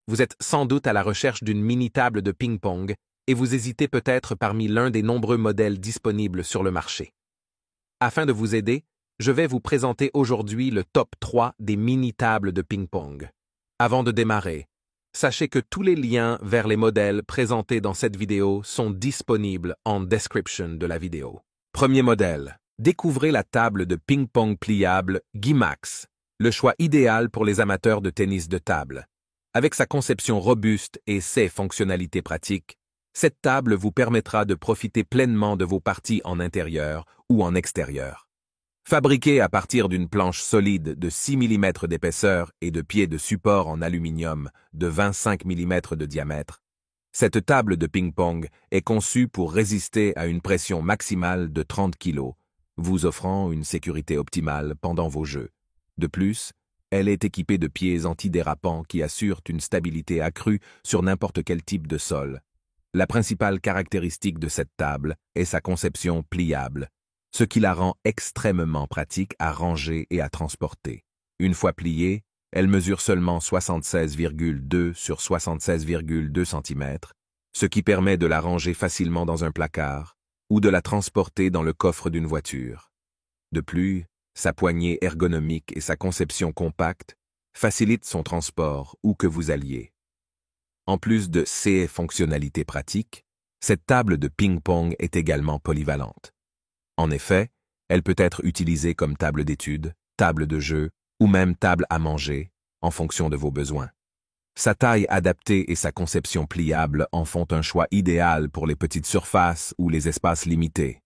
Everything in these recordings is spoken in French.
Vous êtes sans doute à la recherche d'une mini-table de ping-pong et vous hésitez peut-être parmi l'un des nombreux modèles disponibles sur le marché. Afin de vous aider, je vais vous présenter aujourd'hui le top 3 des mini-tables de ping-pong. Avant de démarrer, sachez que tous les liens vers les modèles présentés dans cette vidéo sont disponibles en description de la vidéo. Premier modèle. Découvrez la table de ping-pong pliable Gimax, le choix idéal pour les amateurs de tennis de table. Avec sa conception robuste et ses fonctionnalités pratiques, cette table vous permettra de profiter pleinement de vos parties en intérieur ou en extérieur. Fabriquée à partir d'une planche solide de 6 mm d'épaisseur et de pieds de support en aluminium de 25 mm de diamètre, cette table de ping-pong est conçue pour résister à une pression maximale de 30 kg, vous offrant une sécurité optimale pendant vos jeux. De plus, elle est équipée de pieds antidérapants qui assurent une stabilité accrue sur n'importe quel type de sol. La principale caractéristique de cette table est sa conception pliable, ce qui la rend extrêmement pratique à ranger et à transporter. Une fois pliée, elle mesure seulement 76,2 sur 76,2 cm, ce qui permet de la ranger facilement dans un placard ou de la transporter dans le coffre d'une voiture. De plus, sa poignée ergonomique et sa conception compacte facilitent son transport où que vous alliez. En plus de ses fonctionnalités pratiques, cette table de ping-pong est également polyvalente. En effet, elle peut être utilisée comme table d'études, table de jeu ou même table à manger, en fonction de vos besoins. Sa taille adaptée et sa conception pliable en font un choix idéal pour les petites surfaces ou les espaces limités.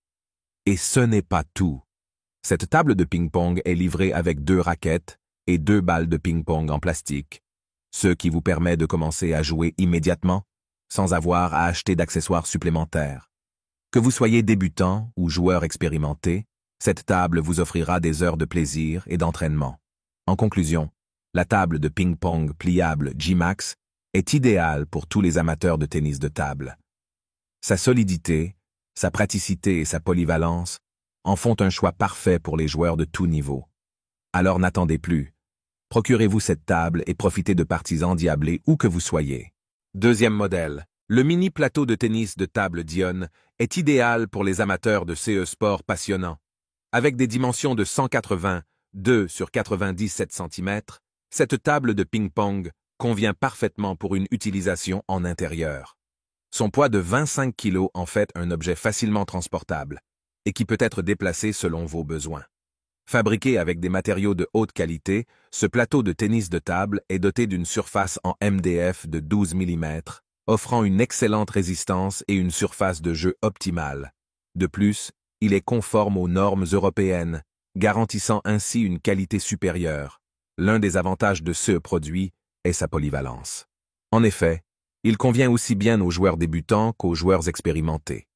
Et ce n'est pas tout. Cette table de ping-pong est livrée avec 2 raquettes et 2 balles de ping-pong en plastique, ce qui vous permet de commencer à jouer immédiatement, sans avoir à acheter d'accessoires supplémentaires. Que vous soyez débutant ou joueur expérimenté, cette table vous offrira des heures de plaisir et d'entraînement. En conclusion, la table de ping-pong pliable Gimax est idéale pour tous les amateurs de tennis de table. Sa solidité, sa praticité et sa polyvalence en font un choix parfait pour les joueurs de tout niveau. Alors n'attendez plus. Procurez-vous cette table et profitez de parties endiablées où que vous soyez. Deuxième modèle. Le mini plateau de tennis de table Dion est idéal pour les amateurs de sport passionnants. Avec des dimensions de 182 sur 97 cm, cette table de ping-pong convient parfaitement pour une utilisation en intérieur. Son poids de 25 kg en fait un objet facilement transportable et qui peut être déplacé selon vos besoins. Fabriqué avec des matériaux de haute qualité, ce plateau de tennis de table est doté d'une surface en MDF de 12 mm, offrant une excellente résistance et une surface de jeu optimale. De plus, il est conforme aux normes européennes, garantissant ainsi une qualité supérieure. L'un des avantages de ce produit est sa polyvalence. En effet, il convient aussi bien aux joueurs débutants qu'aux joueurs expérimentés.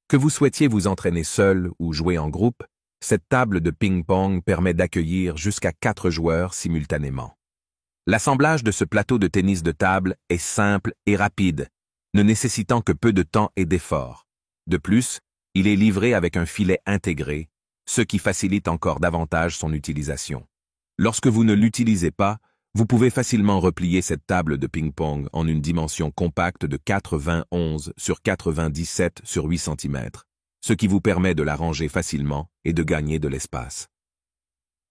Que vous souhaitiez vous entraîner seul ou jouer en groupe, cette table de ping-pong permet d'accueillir jusqu'à 4 joueurs simultanément. L'assemblage de ce plateau de tennis de table est simple et rapide, ne nécessitant que peu de temps et d'effort. De plus, il est livré avec un filet intégré, ce qui facilite encore davantage son utilisation. Lorsque vous ne l'utilisez pas, vous pouvez facilement replier cette table de ping-pong en une dimension compacte de 91 sur 97 sur 8 cm, ce qui vous permet de la ranger facilement et de gagner de l'espace.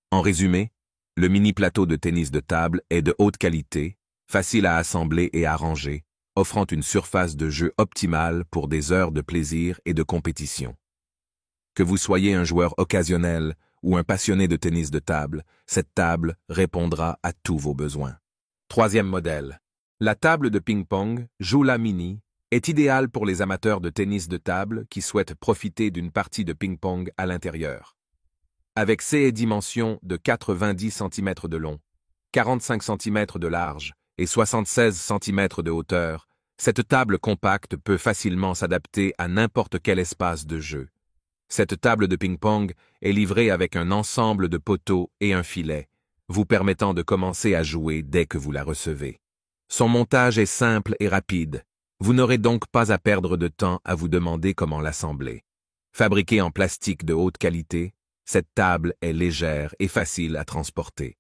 En résumé, le mini plateau de tennis de table est de haute qualité, facile à assembler et à ranger, offrant une surface de jeu optimale pour des heures de plaisir et de compétition. Que vous soyez un joueur occasionnel ou un passionné de tennis de table, cette table répondra à tous vos besoins. Troisième modèle. La table de ping-pong Joula Mini est idéale pour les amateurs de tennis de table qui souhaitent profiter d'une partie de ping-pong à l'intérieur. Avec ses dimensions de 90 cm de long, 45 cm de large et 76 cm de hauteur, cette table compacte peut facilement s'adapter à n'importe quel espace de jeu. Cette table de ping-pong est livrée avec un ensemble de poteaux et un filet, vous permettant de commencer à jouer dès que vous la recevez. Son montage est simple et rapide. Vous n'aurez donc pas à perdre de temps à vous demander comment l'assembler. Fabriquée en plastique de haute qualité, cette table est légère et facile à transporter.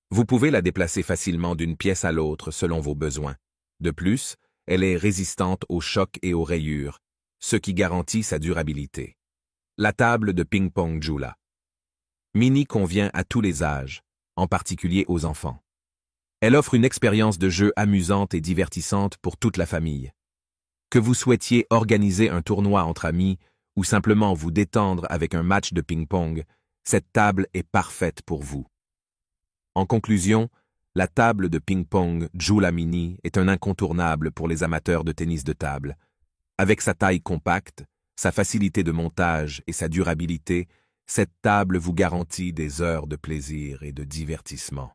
Vous pouvez la déplacer facilement d'une pièce à l'autre selon vos besoins. De plus, elle est résistante aux chocs et aux rayures, ce qui garantit sa durabilité. La table de ping-pong Joula. Mini convient à tous les âges, en particulier aux enfants. Elle offre une expérience de jeu amusante et divertissante pour toute la famille. Que vous souhaitiez organiser un tournoi entre amis ou simplement vous détendre avec un match de ping-pong, cette table est parfaite pour vous. En conclusion, la table de ping-pong Joula Mini est un incontournable pour les amateurs de tennis de table. Avec sa taille compacte, sa facilité de montage et sa durabilité, cette table vous garantit des heures de plaisir et de divertissement.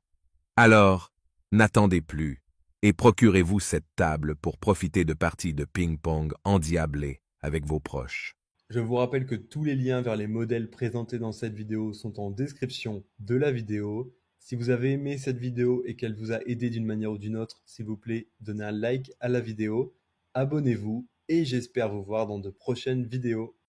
Alors, n'attendez plus et procurez-vous cette table pour profiter de parties de ping-pong endiablées avec vos proches. Je vous rappelle que tous les liens vers les modèles présentés dans cette vidéo sont en description de la vidéo. Si vous avez aimé cette vidéo et qu'elle vous a aidé d'une manière ou d'une autre, s'il vous plaît, donnez un like à la vidéo, abonnez-vous et j'espère vous voir dans de prochaines vidéos.